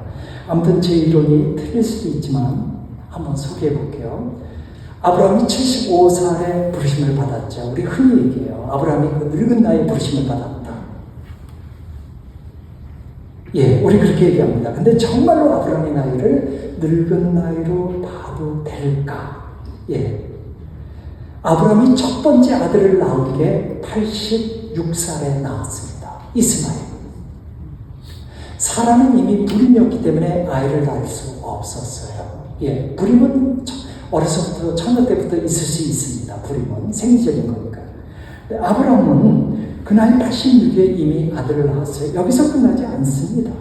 아무튼 제 이론이 틀릴 수도 있지만 한번 소개해 볼게요. 아브라함이 75살에 부르심을 받았죠. 우리 흔히 얘기해요. 아브라함이 그 늙은 나이에 부르심을 받았다. 예, 우리 그렇게 얘기합니다. 근데 정말로 아브라함의 나이를 늙은 나이로 봐도 될까? 예. 아브라함이 첫 번째 아들을 낳은 게 86살에 낳았습니다. 이스마엘. 사라는 이미 불임이었기 때문에 아이를 낳을 수 없었어요. 예, 불임은 어려서부터 처녀 때부터 있을 수 있습니다. 불임은 생리적인 거니까. 아브라함은 그 나이 86에 이미 아들을 낳았어요. 여기서 끝나지 않습니다.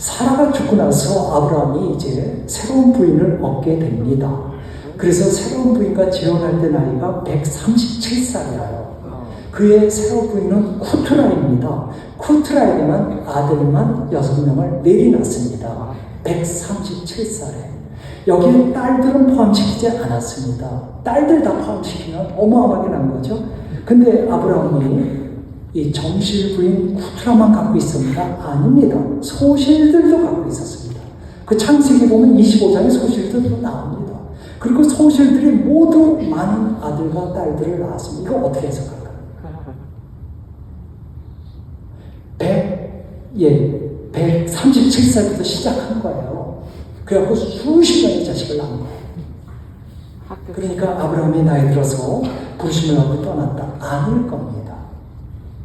사라가 죽고 나서 아브라함이 이제 새로운 부인을 얻게 됩니다. 그래서 새로운 부인과 재혼할 때 나이가 137살이에요. 그의 새로운 부인은 쿠트라입니다. 쿠트라에게만 아들만 6명을 내리놨습니다. 137살에. 여기에 딸들은 포함시키지 않았습니다. 딸들 다 포함시키면 어마어마하게 난 거죠. 근데 아브라함이 이 정실 부인 쿠트라만 갖고 있습니다. 아닙니다. 소실들도 갖고 있었습니다. 그 창세기 보면 25장에 소실들도 나옵니다. 그리고 소실들이 모두 많은 아들과 딸들을 낳았습니다. 이거 어떻게 해석할까요? 137살부터 시작한 거예요. 그래갖고 수십 명의 자식을 낳은 거예요. 그러니까 아브라함이 나이 들어서 부르심을 하고 떠났다. 아닐 겁니다.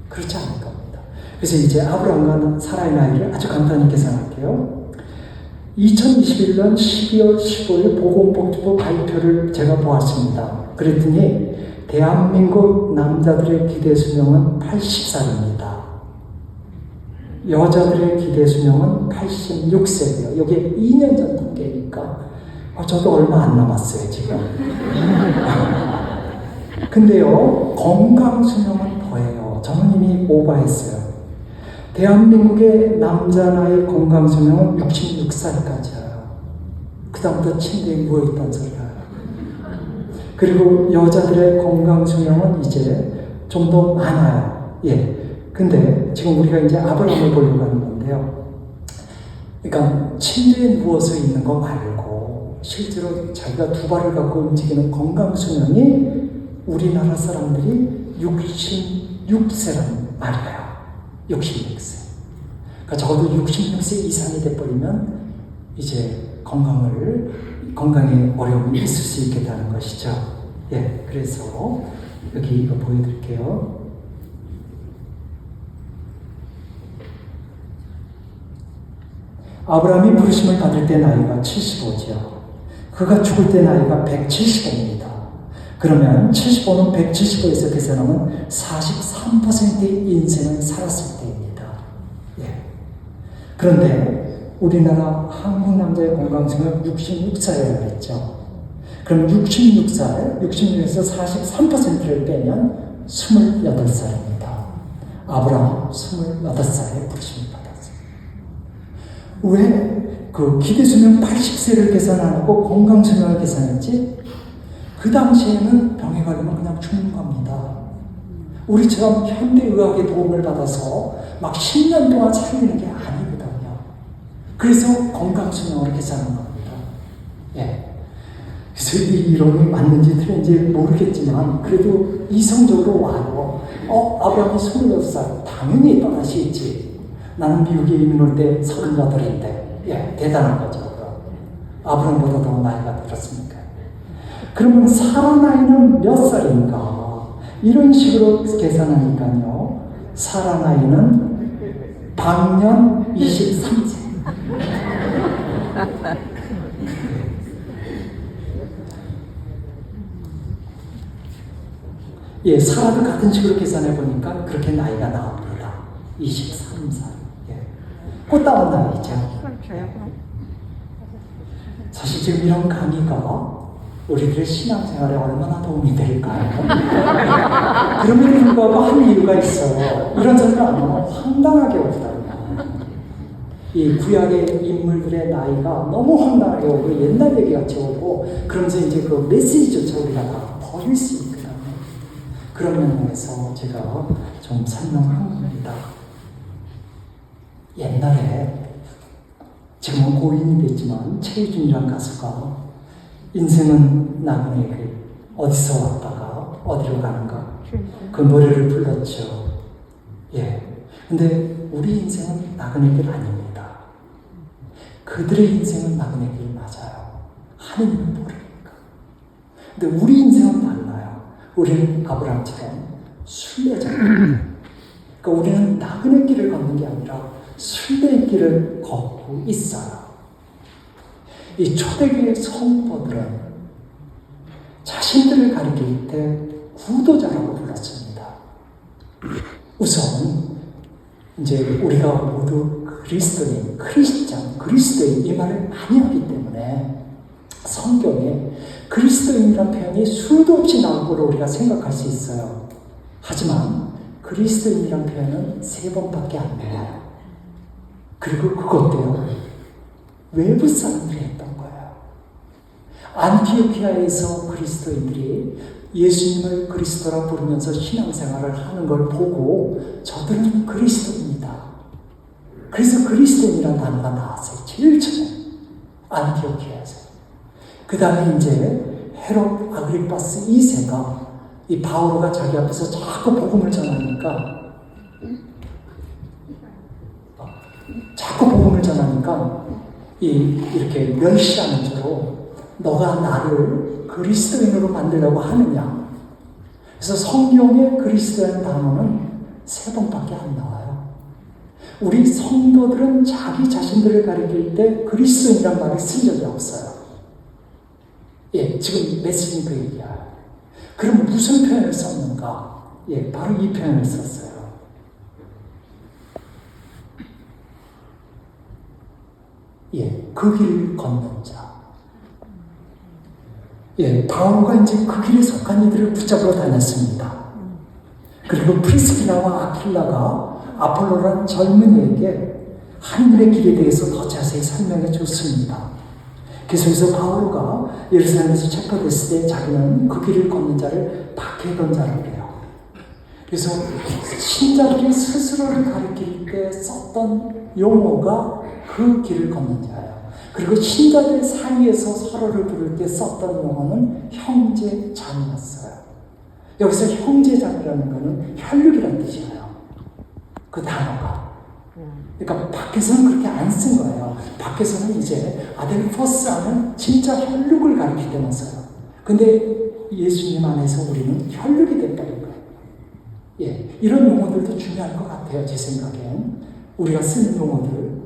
그렇지 않을 겁니다. 그래서 이제 아브라함과 사라의 나이를 아주 간단히 계산할게요. 2021년 12월 15일 보건복지부 발표를 제가 보았습니다. 그랬더니 대한민국 남자들의 기대 수명은 80살입니다. 여자들의 기대 수명은 86세고요. 이게 2년 전 통계니까 저도 얼마 안 남았어요, 지금. 근데요, 건강 수명은 더해요. 저는 이미 오버했어요. 대한민국의 남자 나이 건강 수명은 66살까지예요. 그 다음부터 침대에 누워있던 소리예요. 그리고 여자들의 건강 수명은 이제 좀 더 많아요. 예. 근데 지금 우리가 이제 아브라함을 보려고 하는 건데요. 그러니까 침대에 누워서 있는 거 말고 실제로 자기가 두 발을 갖고 움직이는 건강 수명이 우리나라 사람들이 66세라는 말이에요. 66세. 그러니까 적어도 66세 이상이 돼버리면 이제 건강에 어려움이 있을 수 있겠다는 것이죠. 예, 그래서 여기 이거 보여드릴게요. 아브라함이 부르심을 받을 때 나이가 75죠. 그가 죽을 때 나이가 175입니다. 그러면 75는 175에서 계산하면 43%의 인생을 살았을 때입니다. 예. 그런데 우리나라 한국 남자의 건강수명은 66살이라고 했죠. 그럼 66에서 43%를 빼면 28살입니다. 아브라함 28살에 부르심을 받았어요. 왜 그 기대수명 80세를 계산 안 하고 건강수명을 계산했지? 그 당시에는 병에 걸리면 그냥 죽는 겁니다. 우리처럼 현대의학의 도움을 받아서 막 10년 동안 살리는 게 아니거든요. 그래서 건강수명으로 계산한 겁니다. 예. 그래서 이 이론이 맞는지 틀린지 모르겠지만 그래도 이성적으로 와요. 아브라함이 26살 당연히 떠나시겠지. 나는 미국에 이민 올 때 38인데 예, 대단한 거죠. 아브라함보다 더 나이가 들었으니까. 그러면 사라 나이는 몇 살인가? 이런 식으로 계산하니까요. 사라 나이는 방년 23세. 예, 사라도 같은 식으로 계산해 보니까 그렇게 나이가 나옵니다. 23살. 예. 꽃다운 나이죠. 사실 지금 이런 강의가 우리들의 신앙생활에 얼마나 도움이 될까요? 그럼에도 불구하고 한 이유가 있어요. 이런 소리를 안 하면 황당하게 오거든요. 이 구약의 인물들의 나이가 너무 황당하게 오고 옛날 얘기같이 오고 그러면서 이제 그 메시지조차 우리가 다 버릴 수 있거든요. 그런 면에서 제가 좀 설명한 겁니다. 옛날에 지금은 고인이 됐지만 최유준이라는 가수가 인생은 나그네길 어디서 왔다가 어디로 가는가 그 노래를 불렀죠. 예. 근데 우리 인생은 나그네길 아닙니다. 그들의 인생은 나그네길 맞아요. 하느님을 모르니까. 근데 우리 인생은 달라요. 우리는 아브라함처럼 순례자입니다. 그러니까 우리는 나그네길을 걷는 게 아니라 순례길을 걷고 있어요. 이 초대교회 성도들은 자신들을 가리킬 때 구도자라고 불렀습니다. 우선 이제 우리가 모두 그리스도인, 크리스찬, 그리스도인 이 말을 많이 하기 때문에 성경에 그리스도인이라는 표현이 수도 없이 나올 거로 우리가 생각할 수 있어요. 하지만 그리스도인이라는 표현은 3번밖에 안 나와요. 그리고 그것도요, 외부 사람들이 했던 거예요. 안티오키아에서 그리스도인들이 예수님을 그리스도라 부르면서 신앙생활을 하는 걸 보고 저들은 그리스도입니다. 그래서 그리스도인이라는 단어가 나왔어요. 제일 처음에 안티오키아에서. 그 다음에 이제 헤롯 아그리파스 2세가 이 바오로가 자기 앞에서 자꾸 복음을 전하니까 이렇게 멸시하는 죄로 너가 나를 그리스도인으로 만들려고 하느냐. 그래서 성경에 그리스도라는 단어는 3번밖에 안 나와요. 우리 성도들은 자기 자신들을 가리킬 때 그리스도인이란 말을 쓴 적이 없어요. 예, 지금 메시지는 그 얘기야. 그럼 무슨 표현을 썼는가? 예, 바로 이 표현을 썼어요. 예, 그 길을 걷는 자. 예, 바울과 이제 그 길에 속한 이들을 붙잡으러 다녔습니다. 그리고 프리스키라와 아킬라가 아폴로라는 젊은이에게 하늘의 길에 대해서 더 자세히 설명해 줬습니다. 그래서 바울가 예루살렘에서 체포됐을 때 자기는 그 길을 걷는 자를 박해던 자라고 해요. 그래서 신자들이 스스로를 가리킬 때 썼던 용어가 그 길을 걷는 자예요. 그리고 신자들 사이에서 서로를 부를 때 썼던 용어는 형제자매였어요. 여기서 형제자매라는 것은 혈육이라는 뜻이에요. 그 단어가. 그러니까 밖에서는 그렇게 안 쓴 거예요. 밖에서는 이제 아델포스 하는 진짜 혈육을 가리킬 때만 써요. 근데 예수님 안에서 우리는 혈육이 됐다는 거예요. 예, 이런 용어들도 중요할 것 같아요. 제 생각엔. 우리가 쓰는 용어들.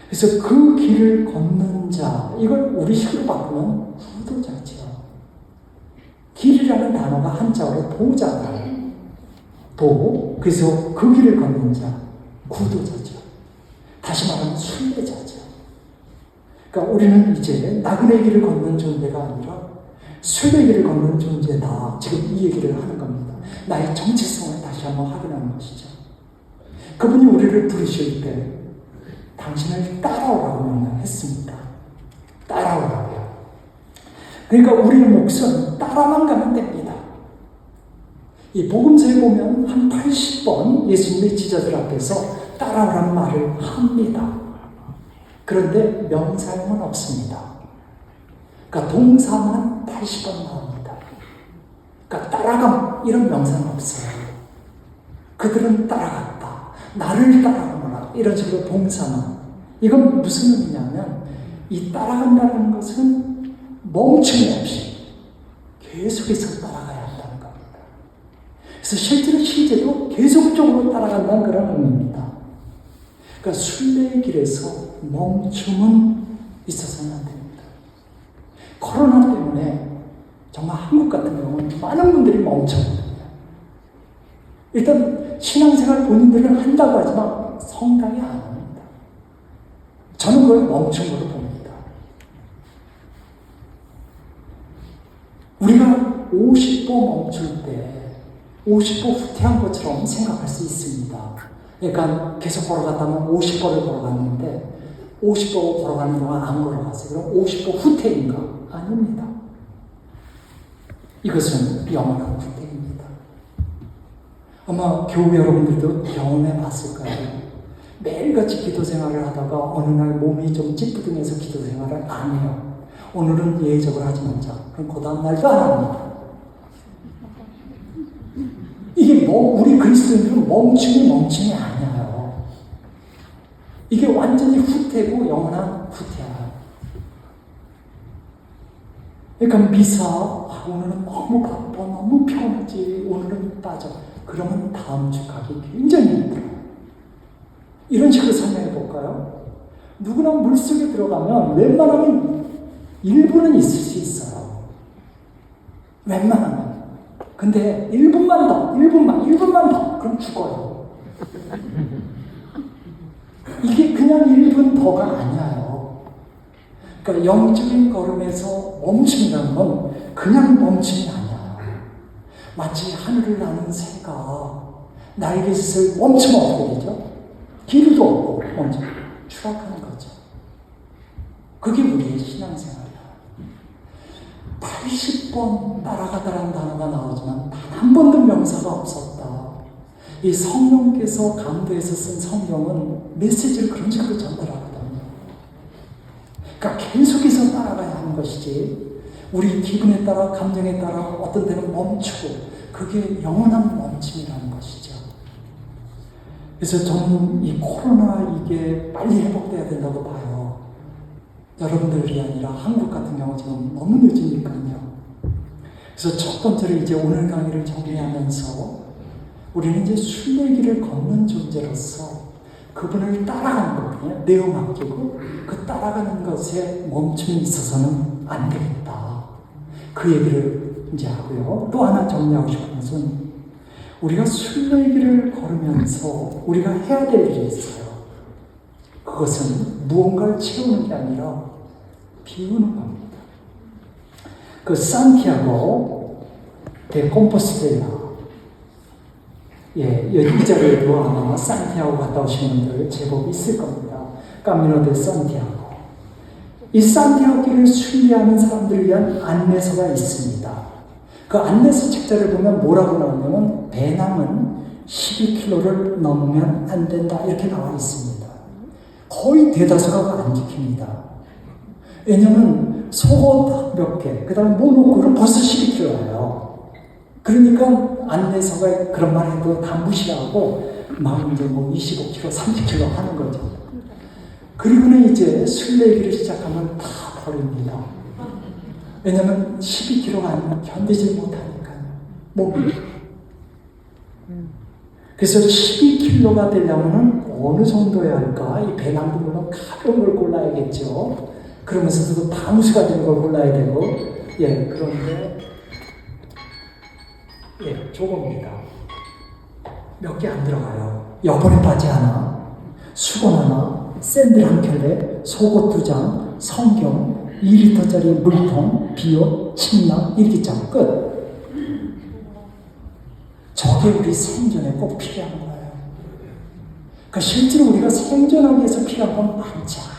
그래서 그 길을 걷는 자, 이걸 우리식으로 바꾸면 구도자죠. 길이라는 단어가 한자어로 보자예요. 보, 그래서 그 길을 걷는 자, 구도자죠. 다시 말하면 순례자죠. 그러니까 우리는 이제 나그네 길을 걷는 존재가 아니라 순례 길을 걷는 존재다. 지금 이 얘기를 하는 겁니다. 나의 정체성을 다시 한번 확인하는 것이죠. 그분이 우리를 부르실 때 당신을 따라오라고 명령했습니다. 따라오라고요. 그러니까 우리의 몫은 따라만 가면 됩니다. 이 복음서에 보면 한 80번 예수님의 지자들 앞에서 따라오라는 말을 합니다. 그런데 명사형은 없습니다. 그러니까 동사만 80번 나옵니다. 그러니까 따라감 이런 명사는 없어요. 그들은 따라갔다. 나를 따라오너라. 이런 식으로 동사만. 이건 무슨 의미냐면 이 따라간다는 것은 멈춤이 없이 계속해서 따라가야 한다는 겁니다. 그래서 실제로 계속적으로 따라간다는 그런 의미입니다. 그러니까 순례의 길에서 멈춤은 있어서는 안 됩니다. 코로나 때문에 정말 한국 같은 경우는 많은 분들이 멈춰거든요. 일단 신앙생활 본인들은 한다고 하지만 성당이 안 합니다. 저는 그걸 멈춘 걸로 봅니다. 우리가 50보 멈출 때 50보 후퇴한 것처럼 생각할 수 있습니다. 그러니까 계속 걸어갔다면 50보를 걸어갔는데 50보 걸어가는 동안 안 걸어갔어요. 그럼 50보 후퇴인가? 아닙니다. 이것은 영원한 후퇴입니다. 아마 교회 여러분들도 경험해 봤을 거예요. 매일같이 기도 생활을 하다가 어느 날 몸이 좀 찌뿌둥해서 기도 생활을 안 해요. 오늘은 예의적으로 하지 말자. 그럼 그 다음 날도 안 합니다. 이게 우리 그리스도인들은 멈춤이 아니에요. 이게 완전히 후퇴고 영원한 후퇴야. 그러니까 미사, 오늘은 너무 바빠, 너무 피곤하지, 오늘은 빠져. 그러면 다음 주 가기 굉장히 힘들어요. 이런 식으로 설명해 볼까요? 누구나 물속에 들어가면 웬만하면 일부는 있을 수 있어요. 웬만하면. 근데 1분만 더, 그럼 죽어요. 이게 그냥 템포가 아니에요. 그러니까 영적인 걸음에서 멈춤이라는 건 그냥 멈춤이 아니에요. 마치 하늘을 나는 새가 날개짓을 멈추면 어떻게 되죠? 기류도 없고 멈춰 추락하는 거죠. 그게 우리의 신앙생활이에요. 80번 따라가다라는 단어가 나오지만 단 한 번도 명사가 없었다. 이 성령께서 감도해서 쓴 성경은 메시지를 그런 식으로 전달하거든요. 그러니까 계속해서 따라가야 하는 것이지 우리 기분에 따라 감정에 따라 어떤 때는 멈추고 그게 영원한 멈춤이라는 것이죠. 그래서 저는 이 코로나 이게 빨리 회복돼야 된다고 봐요. 여러분들이 아니라 한국 같은 경우 지금 너무 늦으니까요. 그래서 첫 번째로 이제 오늘 강의를 정리하면서 우리는 이제 순례길을 걷는 존재로서 그분을 따라가는 거거든요. 내어 맡기고 그 따라가는 것에 멈춤이 있어서는 안 되겠다. 그 얘기를 이제 하고요. 또 하나 정리하고 싶은 것은 우리가 순례길을 걸으면서 우리가 해야 될 일이 있어요. 그것은 무언가를 채우는 게 아니라 비우는 겁니다. 그 산티아고 데 콤포스텔라, 이 자리에도 아마 산티아고 갔다 오신 분들 제법 있을 겁니다. 까미노 데 산티아고. 이 산티아고 길을 순례하는 사람들을 위한 안내서가 있습니다. 그 안내서 책자를 보면 뭐라고 나오냐면 배낭은 12kg를 넘으면 안 된다 이렇게 나와 있습니다. 거의 대다수가 안 지킵니다. 왜냐면 속옷 몇 개, 그 다음에 뭐 놓고 그럼 벌써 12kg예요. 그러니까 안내서가 그런 말 해도 다 무시하고 막 이제 뭐 25kg, 30kg 하는 거죠. 그리고는 이제 순례길을 시작하면 다 버립니다. 왜냐면 12kg가 아니면 견디지 못하니까요. 몸이. 그래서 12kg가 되려면 어느 정도야 할까? 이 배낭도 물론 가벼운 걸 골라야겠죠. 그러면서도 방수가 되는 걸 골라야 되고, 그런데, 조금입니다. 몇 개 안 들어가요. 여벌의 바지 하나, 수건 하나, 샌들 한 켤레, 속옷 2장, 성경, 2리터짜리 물통, 비옷, 침낭, 일기장, 끝. 저게 우리 생존에 꼭 필요한 거예요. 그러니까 실제로 우리가 생존하기 위해서 필요한 건 많지 않아요.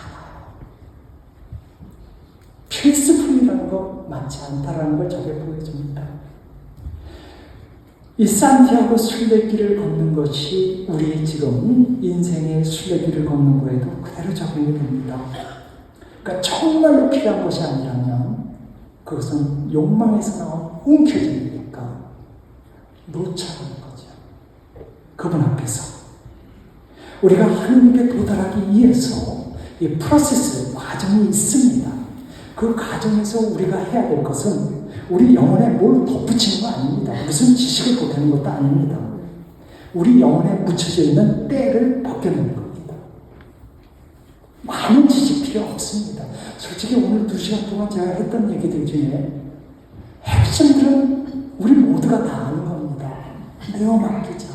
필수품이라는 거 많지 않다라는 걸 저게 보여줍니다. 이 산티아고 순례길을 걷는 것이 우리 지금 인생의 순례길을 걷는 거에도 그대로 적용이 됩니다. 그러니까 정말로 필요한 것이 아니라면 그것은 욕망에서 나온 움켜짐이니까 놓쳐가는 거죠. 그분 앞에서 우리가 하나님께 도달하기 위해서 이 프로세스, 과정이 있습니다. 그 과정에서 우리가 해야 될 것은 우리 영혼에 뭘 덧붙이는 거 아닙니다. 무슨 지식을 보태는 것도 아닙니다. 우리 영혼에 묻혀져 있는 때를 벗겨내는 겁니다. 많은 지식 필요 없습니다. 솔직히 오늘 2시간 동안 제가 했던 얘기들 중에 핵심들은 우리 모두가 다 아는 겁니다. 내어 맡기자.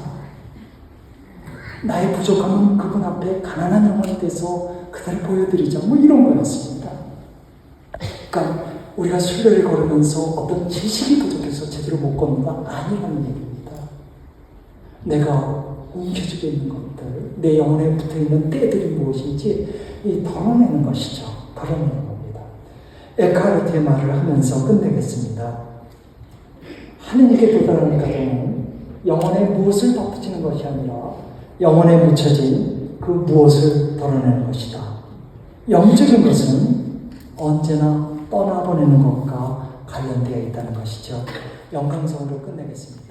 나의 부족함은 그분 앞에 가난한 영혼이 돼서 그대로 보여드리자. 뭐 이런 거였습니다. 그러니까 우리가 순례를 걸으면서 어떤 지식이 부족해서 제대로 못 걷는 건 아니라는 얘기입니다. 내가 움켜쥐고 있는 것들, 내 영혼에 붙어있는 때들이 무엇인지 덜어내는 것이죠. 덜어내는 겁니다. 에카르트의 말을 하면서 끝내겠습니다. 하느님께 도달하는 과정은 영혼에 무엇을 덧붙이는 것이 아니라 영혼에 묻혀진 그 무엇을 덜어내는 것이다. 영적인 것은 언제나 떠나보내는 것과 관련되어 있다는 것이죠. 영광성으로 끝내겠습니다.